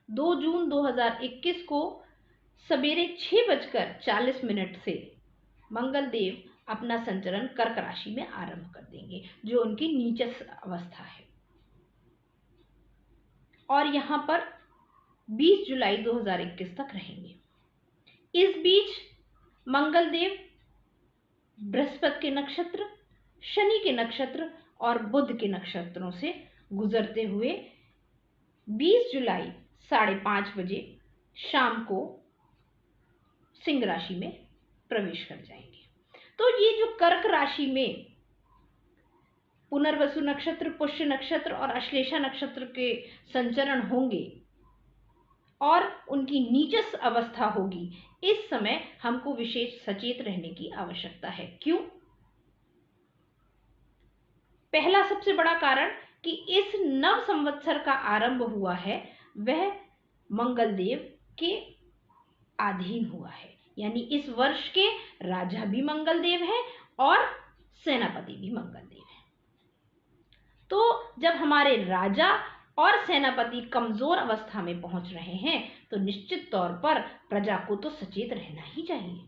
2 जून 2021 को सवेरे 6:40 से मंगल देव अपना संचरण कर्क राशि में आरंभ कर देंगे, जो उनकी नीचस्थ अवस्था है। और यहां पर 20 जुलाई 2021 तक रहेंगे। इस बीच मंगल देव बृहस्पति के नक्षत्र, शनि के नक्षत्र और बुध के नक्षत्रों से गुजरते हुए 20 जुलाई 5:30 बजे शाम को सिंह राशि में प्रवेश कर जाएंगे। तो ये जो कर्क राशि में पुनर्वसु नक्षत्र, पुष्य नक्षत्र और अश्लेषा नक्षत्र के संचरण होंगे और उनकी नीचस्थ अवस्था होगी, इस समय हमको विशेष सचेत रहने की आवश्यकता है। क्यों? पहला सबसे बड़ा कारण कि इस नव संवत्सर का आरंभ हुआ है वह मंगल देव के अधीन हुआ है, यानी इस वर्ष के राजा भी मंगल देव है और सेनापति भी मंगल देव है। तो जब हमारे राजा और सेनापति कमजोर अवस्था में पहुंच रहे हैं तो निश्चित तौर पर प्रजा को तो सचेत रहना ही चाहिए।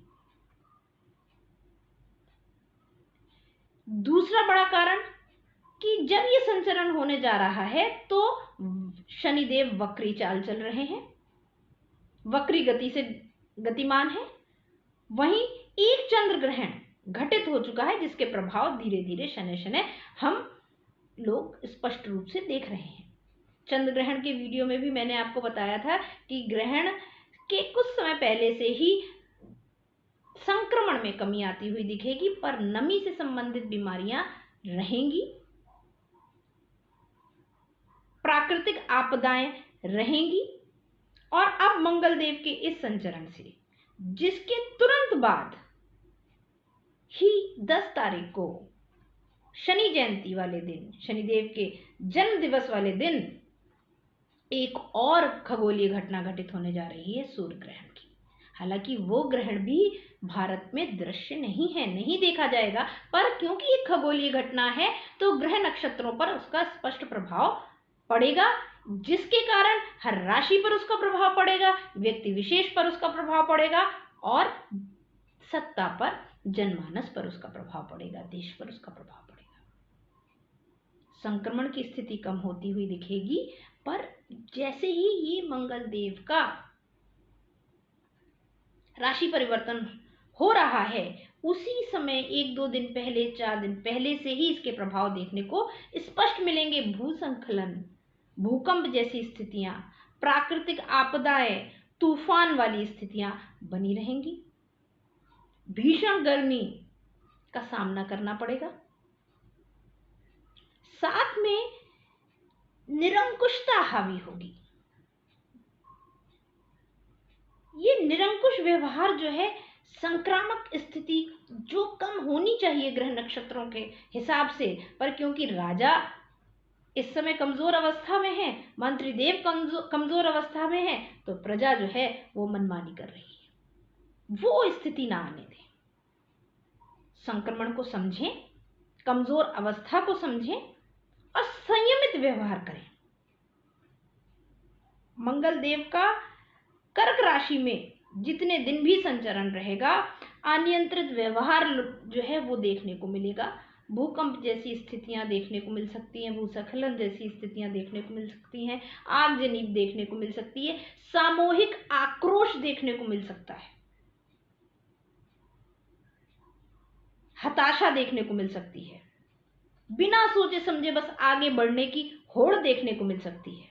दूसरा बड़ा कारण कि जब ये संचरण होने जा रहा है तो शनिदेव वक्री चाल चल रहे हैं, वक्री गति से गतिमान है। वहीं एक चंद्र ग्रहण घटित हो चुका है, जिसके प्रभाव धीरे धीरे शनै शनै हम लोग स्पष्ट रूप से देख रहे हैं। चंद्र ग्रहण के वीडियो में भी मैंने आपको बताया था कि ग्रहण के कुछ समय पहले से ही संक्रमण में कमी आती हुई दिखेगी, पर नमी से संबंधित बीमारियां रहेंगी, प्राकृतिक आपदाएं रहेंगी। और अब मंगल देव के इस संचरण से, जिसके तुरंत बाद ही 10 तारीख को शनि जयंती वाले दिन, शनिदेव के जन्म दिवस वाले दिन, एक और खगोलीय घटना घटित होने जा रही है, सूर्य ग्रहण की। हालांकि वो ग्रहण भी भारत में दृश्य नहीं है, नहीं देखा जाएगा, पर क्योंकि एक खगोलीय घटना है तो ग्रह नक्षत्रों पर उसका स्पष्ट प्रभाव पड़ेगा, जिसके कारण हर राशि पर उसका प्रभाव पड़ेगा, व्यक्ति विशेष पर उसका प्रभाव पड़ेगा और सत्ता पर, जनमानस पर उसका प्रभाव पड़ेगा, देश पर उसका प्रभाव पड़ेगा। संक्रमण की स्थिति कम होती हुई दिखेगी, पर जैसे ही ये मंगल देव का राशि परिवर्तन हो रहा है, उसी समय 1-2 दिन पहले, 4 दिन पहले से ही इसके प्रभाव देखने को स्पष्ट मिलेंगे। भूस्खलन, भूकंप जैसी स्थितियां, प्राकृतिक आपदाएं, तूफान वाली स्थितियां बनी रहेंगी। भीषण गर्मी का सामना करना पड़ेगा। साथ में निरंकुशता हावी होगी। ये निरंकुश व्यवहार जो है, संक्रामक स्थिति जो कम होनी चाहिए ग्रह नक्षत्रों के हिसाब से, पर क्योंकि राजा इस समय कमजोर अवस्था में है, मंत्री देव कमजोर अवस्था में है, तो प्रजा जो है वो मनमानी कर रही है। वो स्थिति ना आने दें। संक्रमण को समझें, कमजोर अवस्था को समझें और संयमित व्यवहार करें। मंगल देव का कर्क राशि में जितने दिन भी संचरण रहेगा, अनियंत्रित व्यवहार जो है वो देखने को मिलेगा। भूकंप जैसी स्थितियां देखने को मिल सकती हैं, भूस्खलन जैसी स्थितियां देखने को मिल सकती हैं, आगजनी देखने को मिल सकती है, सामूहिक आक्रोश देखने को मिल सकता है, हताशा देखने को मिल सकती है, बिना सोचे समझे बस आगे बढ़ने की होड़ देखने को मिल सकती है,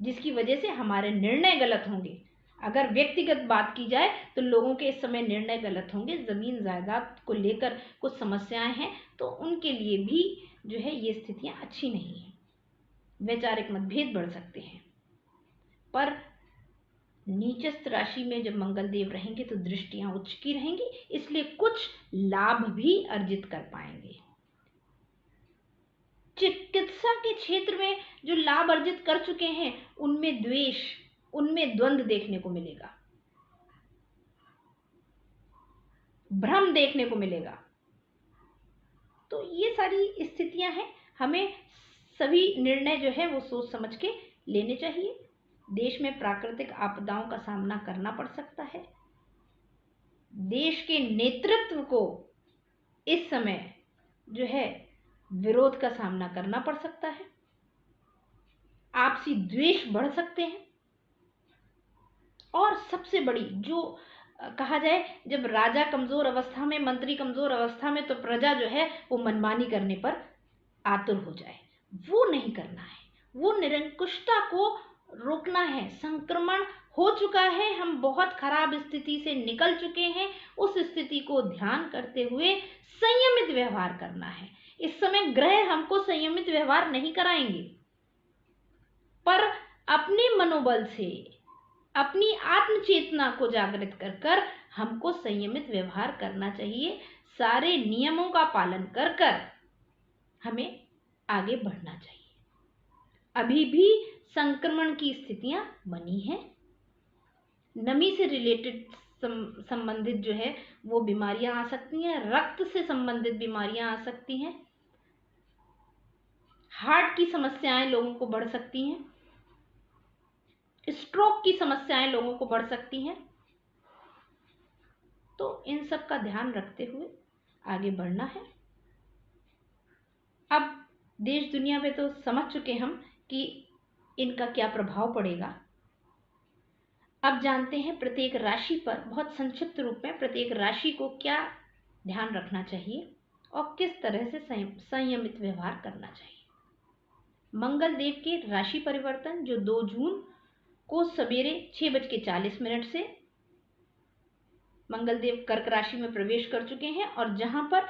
जिसकी वजह से हमारे निर्णय गलत होंगे। अगर व्यक्तिगत बात की जाए तो लोगों के इस समय निर्णय गलत होंगे। जमीन जायदाद को लेकर कुछ समस्याएं हैं, तो उनके लिए भी जो है ये स्थितियां अच्छी नहीं है। वैचारिक मतभेद बढ़ सकते हैं। पर नीचस्थ राशि में जब मंगल देव रहेंगे तो दृष्टियां उच्च की रहेंगी, इसलिए कुछ लाभ भी अर्जित कर पाएंगे। चिकित्सा के क्षेत्र में जो लाभ अर्जित कर चुके हैं, उनमें द्वेष, उनमें द्वंद्व देखने को मिलेगा, भ्रम देखने को मिलेगा। तो ये सारी स्थितियां हैं, हमें सभी निर्णय जो है वो सोच समझ के लेने चाहिए। देश में प्राकृतिक आपदाओं का सामना करना पड़ सकता है। देश के नेतृत्व को इस समय जो है विरोध का सामना करना पड़ सकता है। आपसी द्वेष बढ़ सकते हैं। और सबसे बड़ी जो कहा जाए, जब राजा कमजोर अवस्था में, मंत्री कमजोर अवस्था में, तो प्रजा जो है वो मनमानी करने पर आतुर हो जाए, वो नहीं करना है। वो निरंकुशता को रोकना है। संक्रमण हो चुका है, हम बहुत खराब स्थिति से निकल चुके हैं। उस स्थिति को ध्यान करते हुए संयमित व्यवहार करना है। इस समय ग्रह हमको संयमित व्यवहार नहीं कराएंगे, पर अपने मनोबल से, अपनी आत्मचेतना को जागृत कर कर हमको संयमित व्यवहार करना चाहिए। सारे नियमों का पालन कर कर हमें आगे बढ़ना चाहिए। अभी भी संक्रमण की स्थितियां बनी हैं। नमी से रिलेटेड संबंधित जो है वो बीमारियां आ सकती हैं। रक्त से संबंधित बीमारियां आ सकती हैं। हार्ट की समस्याएं लोगों को बढ़ सकती हैं। स्ट्रोक की समस्याएं लोगों को बढ़ सकती हैं। तो इन सब का ध्यान रखते हुए आगे बढ़ना है। अब देश दुनिया में तो समझ चुके हम कि इनका क्या प्रभाव पड़ेगा। अब जानते हैं प्रत्येक राशि पर बहुत संक्षिप्त रूप में प्रत्येक राशि को क्या ध्यान रखना चाहिए और किस तरह से संयमित व्यवहार करना चाहिए। मंगल देव के राशि परिवर्तन जो 2 जून को सवेरे 6:40 से मंगल देव कर्क राशि में प्रवेश कर चुके हैं, और जहां पर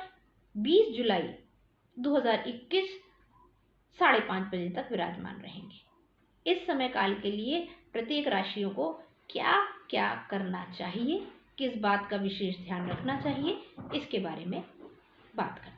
20 जुलाई 2021 5:30 बजे तक विराजमान रहेंगे। इस समय काल के लिए प्रत्येक राशियों को क्या क्या करना चाहिए, किस बात का विशेष ध्यान रखना चाहिए, इसके बारे में बात करें।